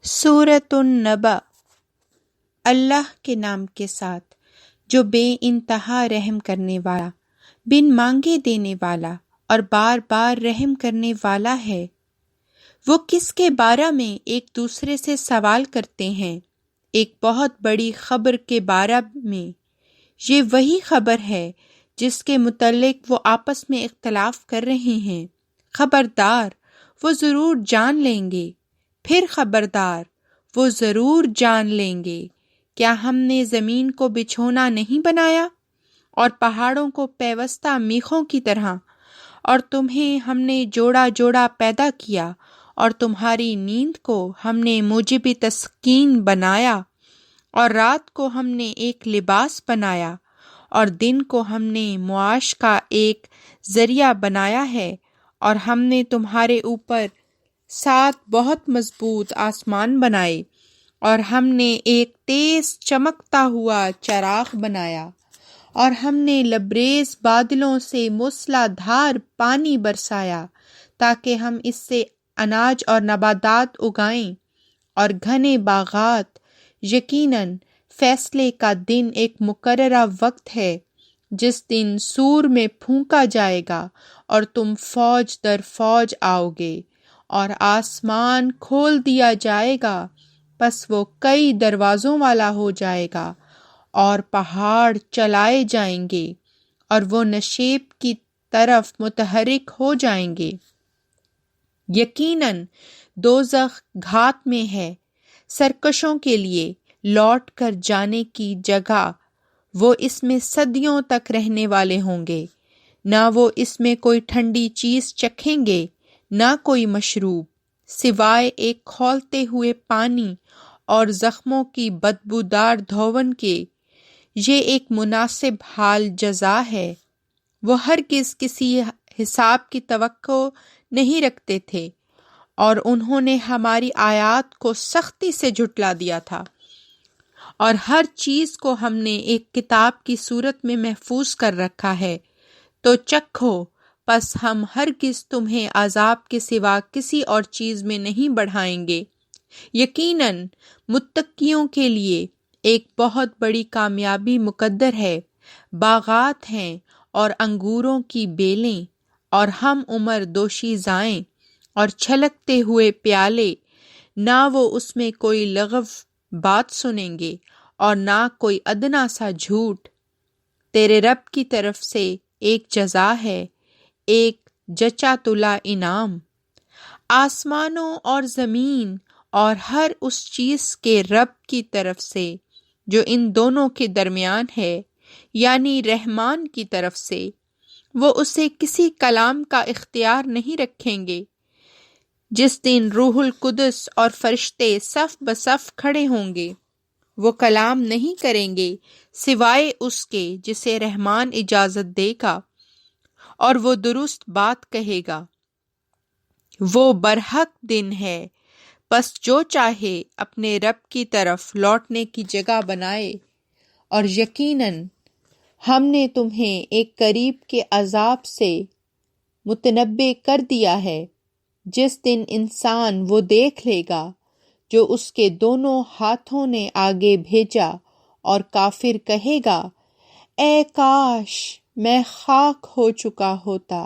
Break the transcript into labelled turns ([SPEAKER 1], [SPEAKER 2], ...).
[SPEAKER 1] سورۃ النبأ۔ اللہ کے نام کے ساتھ جو بے انتہا رحم کرنے والا، بن مانگے دینے والا اور بار بار رحم کرنے والا ہے۔ وہ کس کے بارے میں ایک دوسرے سے سوال کرتے ہیں؟ ایک بہت بڑی خبر کے بارے میں۔ یہ وہی خبر ہے جس کے متعلق وہ آپس میں اختلاف کر رہے ہیں۔ خبردار، وہ ضرور جان لیں گے۔ پھر خبردار، وہ ضرور جان لیں گے۔ کیا ہم نے زمین کو بچھونا نہیں بنایا اور پہاڑوں کو پیوستہ میخوں کی طرح، اور تمہیں ہم نے جوڑا جوڑا پیدا کیا، اور تمہاری نیند کو ہم نے موجب تسکین بنایا، اور رات کو ہم نے ایک لباس بنایا، اور دن کو ہم نے معاش کا ایک ذریعہ بنایا ہے، اور ہم نے تمہارے اوپر 7 بہت مضبوط آسمان بنائے، اور ہم نے ایک تیز چمکتا ہوا چراغ بنایا، اور ہم نے لبریز بادلوں سے موسلا دھار پانی برسایا تاکہ ہم اس سے اناج اور نباتات اگائیں اور گھنے باغات۔ یقیناً فیصلے کا دن ایک مقررہ وقت ہے جس دن سور میں پھونکا جائے گا اور تم فوج در فوج آؤ گے، اور آسمان کھول دیا جائے گا، پس وہ کئی دروازوں والا ہو جائے گا، اور پہاڑ چلائے جائیں گے اور وہ نشیب کی طرف متحرک ہو جائیں گے۔ یقیناً دوزخ گھات میں ہے سرکشوں کے لیے لوٹ کر جانے کی جگہ۔ وہ اس میں صدیوں تک رہنے والے ہوں گے، نہ وہ اس میں کوئی ٹھنڈی چیز چکھیں گے، نہ کوئی مشروب، سوائے ایک کھولتے ہوئے پانی اور زخموں کی بدبودار دھون کے۔ یہ ایک مناسب حال جزا ہے۔ وہ ہرگز کسی حساب کی توقع نہیں رکھتے تھے، اور انہوں نے ہماری آیات کو سختی سے جھٹلا دیا تھا، اور ہر چیز کو ہم نے ایک کتاب کی صورت میں محفوظ کر رکھا ہے۔ تو چکھو، پس ہم ہرگز تمہیں عذاب کے سوا کسی اور چیز میں نہیں بڑھائیں گے۔ یقیناً متقیوں کے لیے ایک بہت بڑی کامیابی مقدر ہے۔ باغات ہیں اور انگوروں کی بیلیں اور ہم عمر دوشیزائیں اور چھلکتے ہوئے پیالے، نہ وہ اس میں کوئی لغو بات سنیں گے اور نہ کوئی ادنا سا جھوٹ۔ تیرے رب کی طرف سے ایک جزا ہے، ایک جچا تلا انعام۔ آسمانوں اور زمین اور ہر اس چیز کے رب کی طرف سے جو ان دونوں کے درمیان ہے، یعنی رحمان کی طرف سے۔ وہ اسے کسی کلام کا اختیار نہیں رکھیں گے۔ جس دن روح القدس اور فرشتے صف بصف کھڑے ہوں گے، وہ کلام نہیں کریں گے سوائے اس کے جسے رحمان اجازت دے گا، اور وہ درست بات کہے گا۔ وہ برحق دن ہے، پس جو چاہے اپنے رب کی طرف لوٹنے کی جگہ بنائے۔ اور یقیناً ہم نے تمہیں ایک قریب کے عذاب سے متنبع کر دیا ہے، جس دن انسان وہ دیکھ لے گا جو اس کے دونوں ہاتھوں نے آگے بھیجا، اور کافر کہے گا، اے کاش میں خاک ہو چکا ہوتا۔